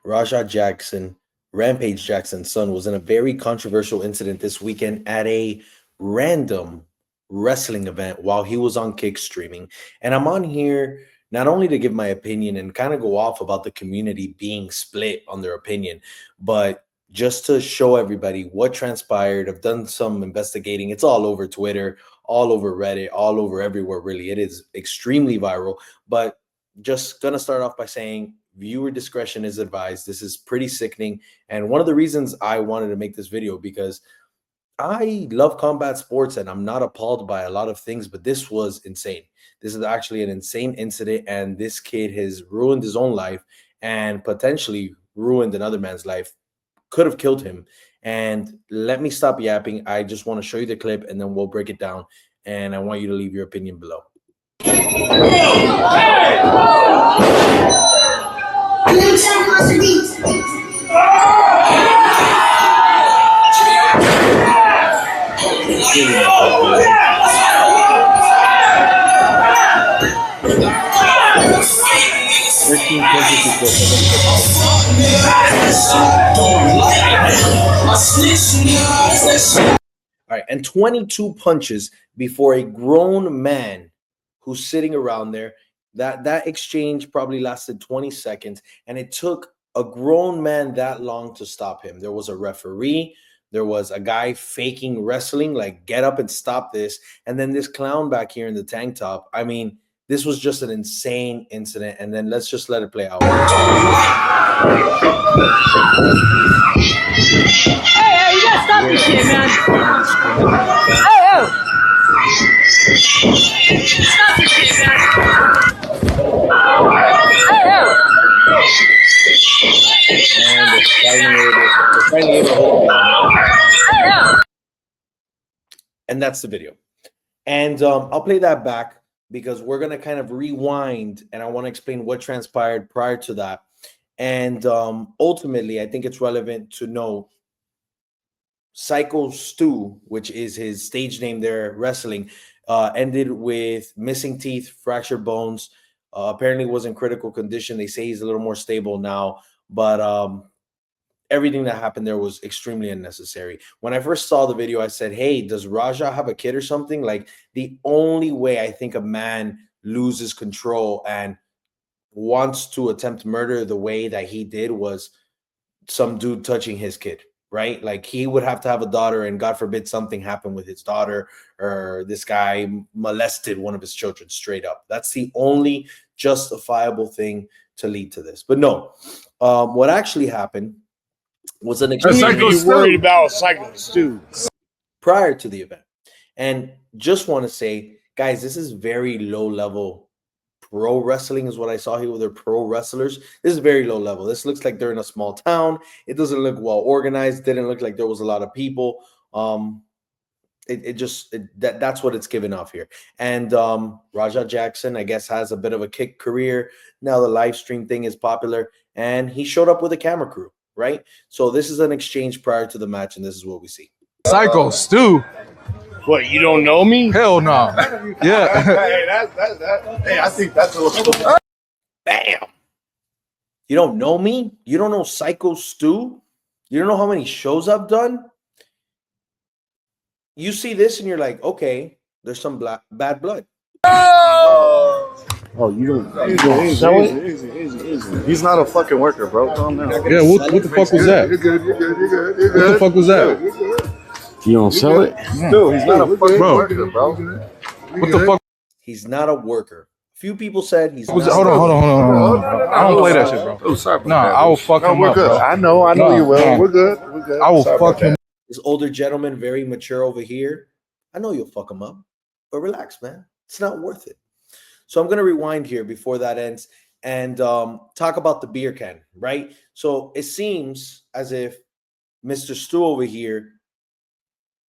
Rampage Jackson's son, was in a very controversial incident this weekend at a random wrestling event while he was on Kick streaming. And I'm on here not only to give my opinion and kind of go off about the community being split on their opinion, but just to show everybody what transpired. I've done some investigating. It's all over Twitter, all over Reddit, all over everywhere, really. It is extremely viral. But just going to start off by saying viewer discretion is advised. This is pretty sickening. And one of the reasons I wanted to make this video, because I love combat sports and I'm not appalled by a lot of things, but this was insane. This is actually an insane incident, and this kid has ruined his own life and potentially ruined another man's life, could have killed him. And let me stop yapping. I just want to show you the clip and then we'll break it down. And I want you to leave your opinion below. All right, and 22 punches before a grown man who's sitting around there. That exchange probably lasted 20 seconds, and it took a grown man that long to stop him. There was a referee. There was a guy faking wrestling, like, get up and stop this. And then this clown back here in the tank top. I mean, this was just an insane incident. And then let's just let it play out. Hey, you gotta stop this shit, man. Stop this shit, man. And they're finally able to hold him. And that's the video. And I'll play that back because we're going to kind of rewind, and I want to explain what transpired prior to that. And ultimately, I think it's relevant to know Psycho Stu, which is his stage name there, wrestling, ended with missing teeth, fractured bones. Apparently was in critical condition. They say he's a little more stable now, but everything that happened there was extremely unnecessary. When I first saw the video, I said, hey, does Raja have a kid or something? Like, the only way I think a man loses control and wants to attempt murder the way that he did was some dude touching his kid, right? Like, he would have to have a daughter, and God forbid something happened with his daughter, or this guy molested one of his children straight up. That's the only justifiable thing to lead to this. But no, what actually happened was an you worried about Psycho Stu prior to the event. And just want to say, guys, this is very low level pro wrestling is what I saw here with their pro wrestlers. This is very low level. This looks like they're in a small town. It doesn't look well organized. Didn't look like there was a lot of people. That's what it's given off here. And Raja Jackson, I guess, has a bit of a Kick career. Now the live stream thing is popular, and he showed up with a camera crew, right? So this is an exchange prior to the match, and this is what we see. Psycho Stu. What, you don't know me? Hell no. Yeah. Hey, I think that's a little. Bam. You don't know me? You don't know Psycho Stu? You don't know how many shows I've done? You see this and you're like, okay, there's some bad blood. Oh, you don't sell it? Easy. He's not a fucking worker, bro. Calm down. Yeah, what the fuck was that? You're good. What the fuck was that? You don't sell it? Dude, he's not a fucking worker, bro. What the fuck? He's not a worker. Few people said he's Hold not. on. I don't play that shit, bro. Oh, sorry. No, I will fuck him we're up, good. bro. I know you will. No. We're good. I will fuck him. This older gentleman, very mature over here. I know you'll fuck him up, but relax, man. It's not worth it. So I'm going to rewind here before that ends and talk about the beer can, right? So it seems as if Mr. Stu over here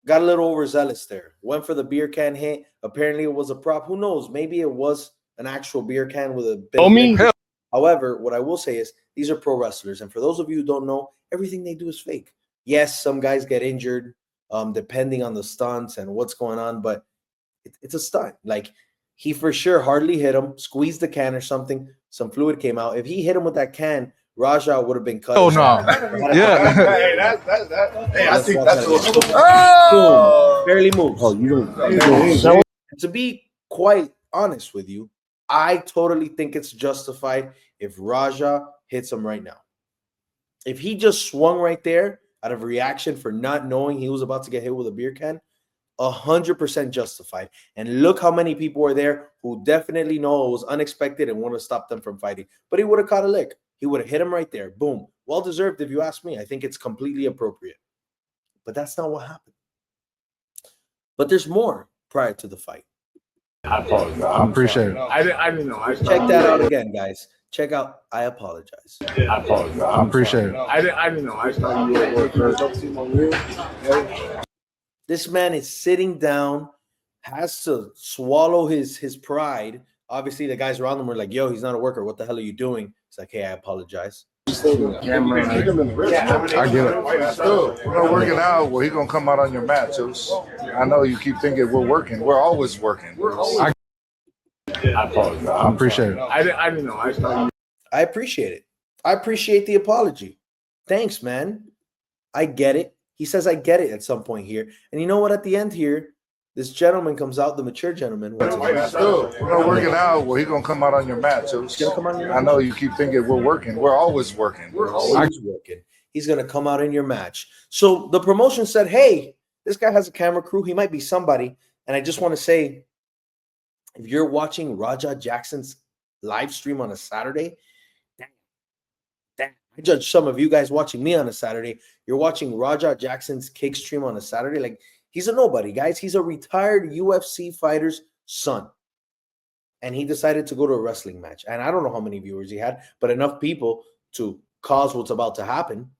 got a little overzealous there. Went for the beer can hit. Apparently it was a prop. Who knows? Maybe it was an actual beer can with a bit of liquor. However, what I will say is these are pro wrestlers. And for those of you who don't know, everything they do is fake. Yes, some guys get injured depending on the stunts and what's going on, but it's a stunt. Like, he for sure hardly hit him, squeezed the can or something. Some fluid came out. If he hit him with that can Raja would have been cut. Oh his no. ass. Yeah. Hey, hey, I think that's what. Boom. Barely moves. Oh, you don't. To be quite honest with you, I totally think it's justified if Raja hits him right now. If he just swung right there out of reaction for not knowing he was about to get hit with a beer can, 100% justified. And look how many people were there who definitely know it was unexpected and want to stop them from fighting. But he would have caught a lick. He would have hit him right there. Boom. Well deserved, if you ask me. I think it's completely appropriate. But that's not what happened. But there's more prior to the fight. I apologize. I appreciate it. I didn't know. Check that out again, guys. Check out I Apologize. I apologize. I appreciate it. I didn't know. I thought you were. This man is sitting down, has to swallow his pride. Obviously, the guys around him were like, yo, he's not a worker. What the hell are you doing? He's like, hey, I apologize. I get it. We're working out. Well, he's gonna come out on your mat, too. I know you keep thinking we're working. We're always working. I apologize. I appreciate it. I didn't know. I thought you. I appreciate it. I appreciate the apology. Thanks, man. I get it. He says I get it at some point here. And you know what? At the end here, this gentleman comes out, the mature gentleman. We're working out. Well, he's gonna come out on your mat, too. He's gonna come on your I know you keep thinking we're working. We're always working. We're always working. He's gonna come out in your match. So the promotion said, hey, this guy has a camera crew. He might be somebody. And I just want to say, if you're watching Raja Jackson's live stream on a Saturday, I judge some of you guys watching me on a Saturday. You're watching Raja Jackson's kick stream on a Saturday. Like, he's a nobody, guys. He's a retired UFC fighter's son. And he decided to go to a wrestling match. And I don't know how many viewers he had, but enough people to cause what's about to happen.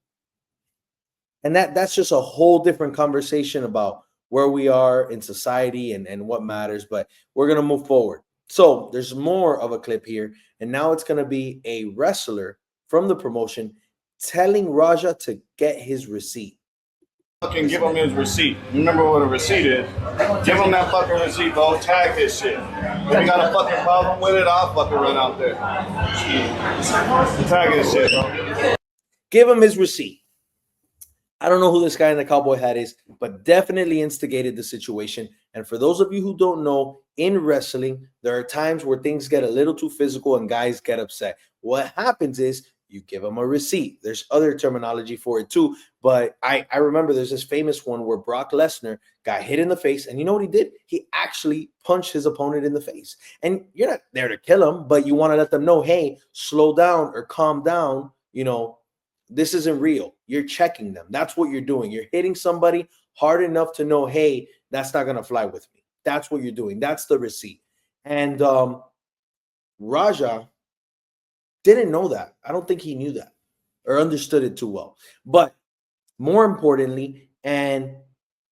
And that's just a whole different conversation about where we are in society and what matters. But we're going to move forward. So there's more of a clip here. And now it's going to be a wrestler from the promotion telling Raja to get his receipt. Fucking give him his receipt. Remember what a receipt is? Give him that fucking receipt, bro. Tag this shit. If you got a fucking problem with it, I'll fucking run out there. Tag this shit, bro. Give him his receipt. I don't know who this guy in the cowboy hat is, but definitely instigated the situation. And for those of you who don't know, in wrestling, there are times where things get a little too physical and guys get upset. What happens is you give them a receipt. There's other terminology for it too, but I remember there's this famous one where Brock Lesnar got hit in the face, and you know what he did? He actually punched his opponent in the face. And you're not there to kill him, but you want to let them know, hey, slow down or calm down. You know, this isn't real. You're checking them. That's what you're doing. You're hitting somebody hard enough to know, hey, that's not going to fly with me. That's what you're doing. That's the receipt. And Raja didn't know that. I don't think he knew that or understood it too well. But more importantly, and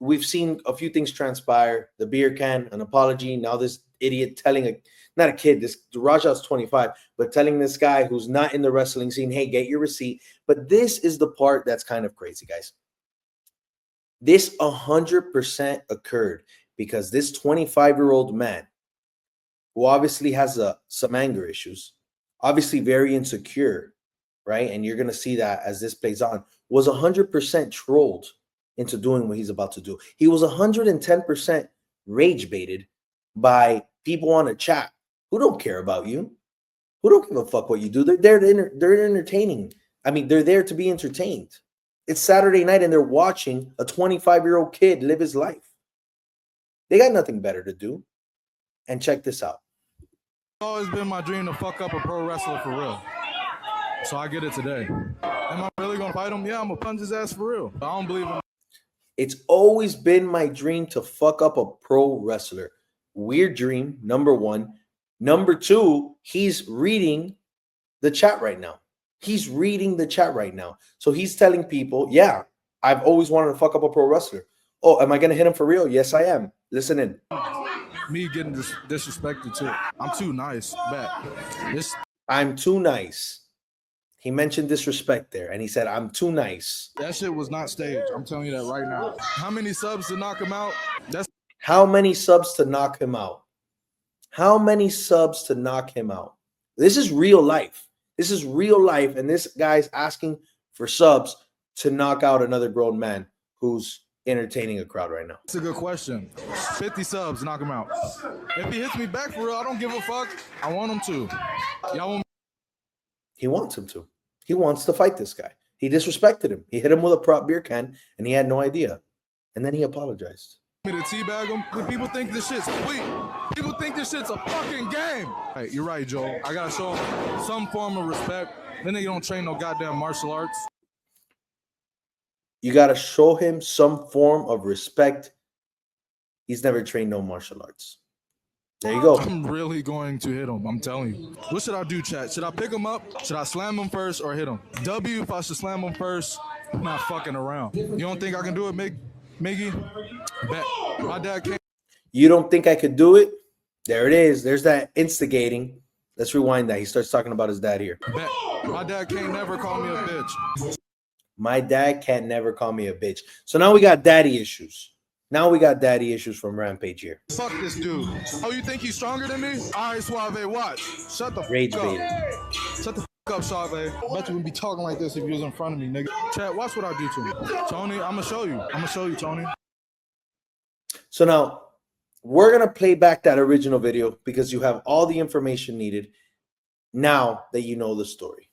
we've seen a few things transpire, the beer can, an apology. Now this idiot telling not a kid, this Raja's 25, but telling this guy who's not in the wrestling scene, hey, get your receipt. But this is the part that's kind of crazy, guys. This 100% occurred because this 25-year-old man, who obviously has some anger issues, obviously very insecure, right? And you're going to see that as this plays on, was 100% trolled into doing what he's about to do. He was 110% rage baited by people on a chat who don't care about you, who don't give a fuck what you do. They're entertaining. I mean, they're there to be entertained. It's Saturday night and they're watching a 25-year-old kid live his life. They got nothing better to do. And check this out. It's always been my dream to fuck up a pro wrestler for real. So I get it today. Am I really gonna fight him? Yeah, I'm gonna punch his ass for real. I don't believe him. It's always been my dream to fuck up a pro wrestler. Weird dream, number one. Number two, he's reading the chat right now. He's reading the chat right now. So he's telling people, yeah, I've always wanted to fuck up a pro wrestler. Oh, am I gonna hit him for real? Yes, I am. Listen in. Me getting disrespected too. I'm too nice. Bet. I'm too nice. He mentioned disrespect there, and he said, I'm too nice. That shit was not staged. I'm telling you that right now. How many subs to knock him out? How many subs to knock him out? How many subs to knock him out? This is real life. This is real life, and this guy's asking for subs to knock out another grown man who's entertaining a crowd right now. It's a good question. 50 subs, knock him out. If he hits me back for real, I don't give a fuck. I want him to. Y'all want He wants him to. He wants to fight this guy. He disrespected him. He hit him with a prop beer can, and he had no idea. And then he apologized. me to teabag him? People think this shit's sweet. People think this shit's a fucking game. Hey, you're right, Joel. I gotta show him some form of respect. Then they don't train no goddamn martial arts. You got to show him some form of respect. He's never trained no martial arts. There you go. I'm really going to hit him. I'm telling you. What should I do, chat? Should I pick him up? Should I slam him first or hit him? W, if I should slam him first, I'm not fucking around. You don't think I can do it, Miggy? Bet. My dad can't. You don't think I could do it? There it is. There's that instigating. Let's rewind that. He starts talking about his dad here. Bet. My dad can't never call me a bitch. My dad can't never call me a bitch. So now we got daddy issues. Now we got daddy issues from Rampage here. Fuck this dude. Oh, you think he's stronger than me? All right, Suave, watch. Shut the Rage fuck up. baiting. Shut the fuck up, Suave. I bet you wouldn't be talking like this if you was in front of me, nigga. Chat, watch what I do to him. Tony, I'm gonna show you. I'm gonna show you, Tony. So now we're going to play back that original video because you have all the information needed now that you know the story.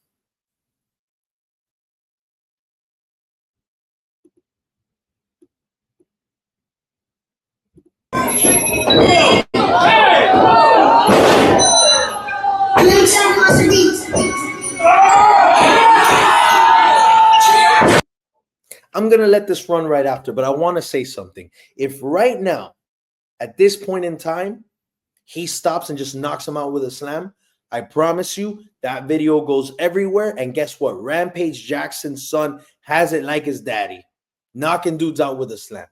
I'm going to let this run right after, but I want to say something. If right now, at this point in time, he stops and just knocks him out with a slam, I promise you that video goes everywhere. And guess what? Rampage Jackson's son has it like his daddy, knocking dudes out with a slam.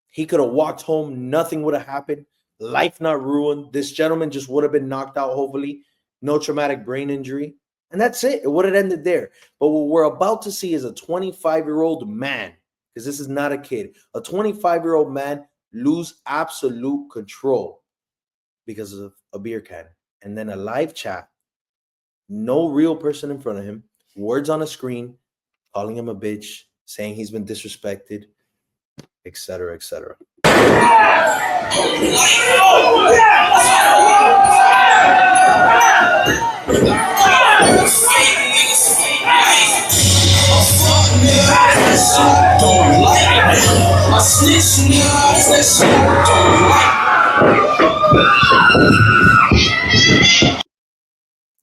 He could have walked home. Nothing would have happened. Life not ruined. This gentleman just would have been knocked out, hopefully. No traumatic brain injury. And that's it. It would have ended there. But what we're about to see is a 25-year-old man, because this is not a kid, a 25-year-old man lose absolute control because of a beer can. And then a live chat, no real person in front of him, words on a screen, calling him a bitch, saying he's been disrespected, etc., etc.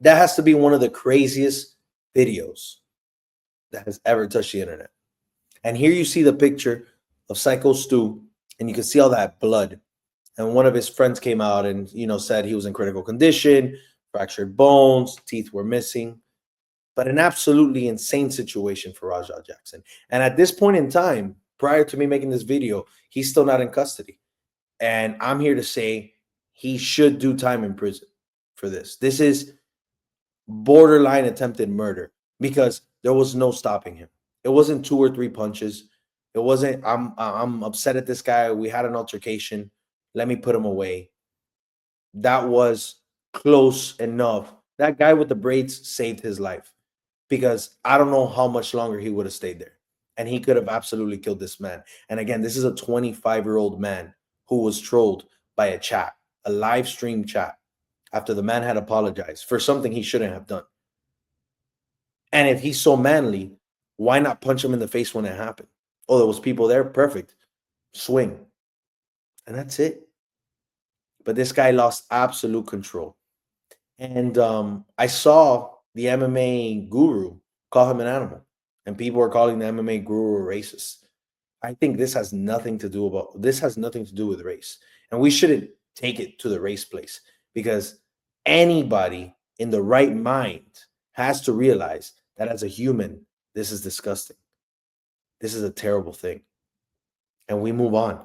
That has to be one of the craziest videos that has ever touched the internet. And here you see the picture of Psycho Stu, and you can see all that blood. And one of his friends came out and, said he was in critical condition, fractured bones, teeth were missing. But an absolutely insane situation for Rajah Jackson. And at this point in time, prior to me making this video, he's still not in custody. And I'm here to say he should do time in prison for this. This is borderline attempted murder because there was no stopping him. It wasn't 2 or 3 punches. It wasn't, I'm upset at this guy. We had an altercation. Let me put him away. That was close enough. That guy with the braids saved his life because I don't know how much longer he would have stayed there. And he could have absolutely killed this man. And again, this is a 25-year-old man who was trolled by a chat, a live stream chat, after the man had apologized for something he shouldn't have done. And if he's so manly, why not punch him in the face when it happened? Oh, there was people there? Perfect. Swing. And that's it. But this guy lost absolute control. And I saw the MMA guru call him an animal. And people are calling the MMA guru a racist. I think this has nothing to do with race. And we shouldn't take it to the race place because anybody in the right mind has to realize that as a human, this is disgusting. This is a terrible thing. And we move on.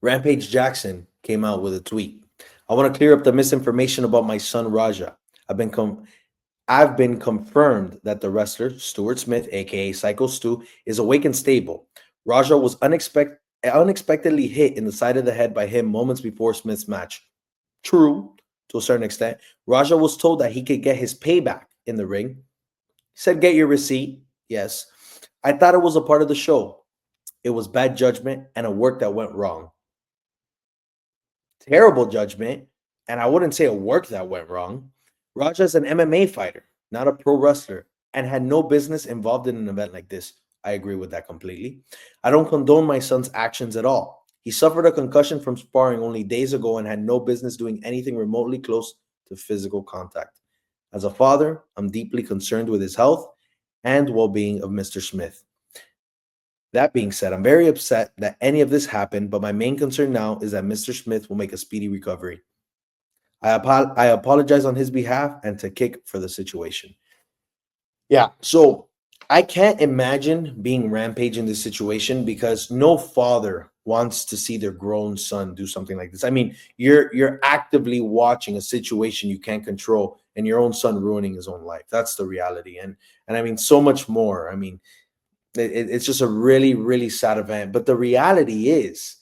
Rampage Jackson came out with a tweet. I want to clear up the misinformation about my son, Rajah. I've been confirmed that the wrestler, Stuart Smith, a.k.a. Psycho Stu, is awake and stable. Rajah was unexpectedly hit in the side of the head by him moments before Smith's match. True, to a certain extent. Raja was told that he could get his payback in the ring. He said, get your receipt. Yes. I thought it was a part of the show. It was bad judgment and a work that went wrong. Terrible judgment, and I wouldn't say a work that went wrong. Raja's an MMA fighter, not a pro wrestler, and had no business involved in an event like this. I agree with that completely. I don't condone my son's actions at all. He suffered a concussion from sparring only days ago and had no business doing anything remotely close to physical contact. As a father, I'm deeply concerned with his health and well-being of Mr. Smith. That being said, I'm very upset that any of this happened, but my main concern now is that Mr. Smith will make a speedy recovery. I apologize on his behalf and to Kick for the situation. Yeah, so I can't imagine being Rampage in this situation because no father wants to see their grown son do something like this. I mean, you're actively watching a situation you can't control and your own son ruining his own life. That's the reality. And I mean, so much more. I mean, it's just a really, really sad event. But the reality is,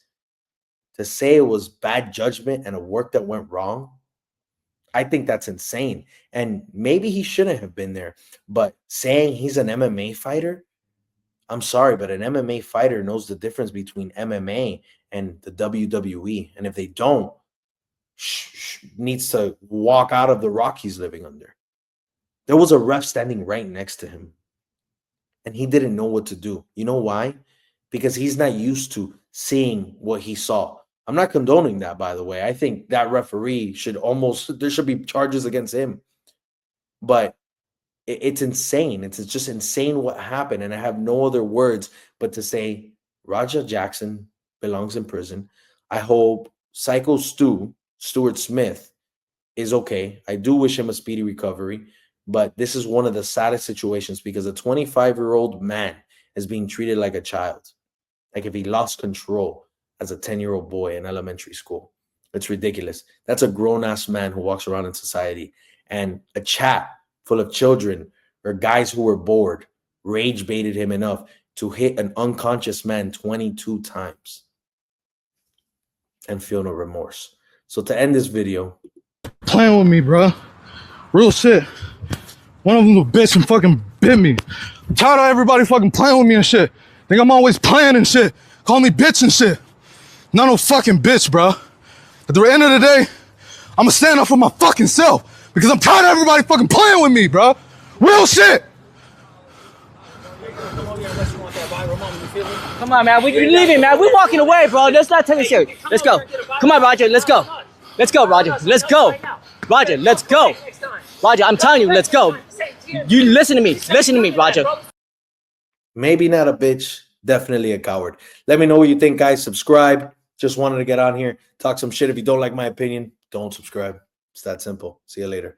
to say it was bad judgment and a work that went wrong, I think that's insane. And maybe he shouldn't have been there. But saying he's an MMA fighter, I'm sorry, but an MMA fighter knows the difference between MMA and the WWE. And if they don't, needs to walk out of the rock he's living under. There was a ref standing right next to him, and he didn't know what to do. You know why? Because he's not used to seeing what he saw. I'm not condoning that, by the way. I think that referee there should be charges against him. But it's insane. It's just insane what happened. And I have no other words but to say Raja Jackson belongs in prison. I hope Psycho Stuart Smith, is okay. I do wish him a speedy recovery. But this is one of the saddest situations because a 25-year-old man is being treated like a child. Like if he lost control as a 10-year-old boy in elementary school. It's ridiculous. That's a grown-ass man who walks around in society. And a chat full of children or guys who were bored rage baited him enough to hit an unconscious man 22 times and feel no remorse. So to end this video. Playing with me, bro. Real shit. One of them little bitch and fucking bit me. I'm tired of everybody fucking playing with me and shit. Think I'm always playing and shit. Call me bitch and shit. Not no fucking bitch, bro. At the end of the day, I'ma stand up for my fucking self because I'm tired of everybody fucking playing with me, bro. Real shit. Come on, man. We're leaving, man. We're walking away, bro. Let's not take it serious. Let's go. Come on, Roger. Let's go. Let's go, Roger. Let's go. Roger, let's go. Roger, I'm telling you, let's go. You listen to me. Listen to me, Roger. Maybe not a bitch, definitely a coward. Let me know what you think, guys. Subscribe. Just wanted to get on here, talk some shit. If you don't like my opinion, don't subscribe. It's that simple. See you later.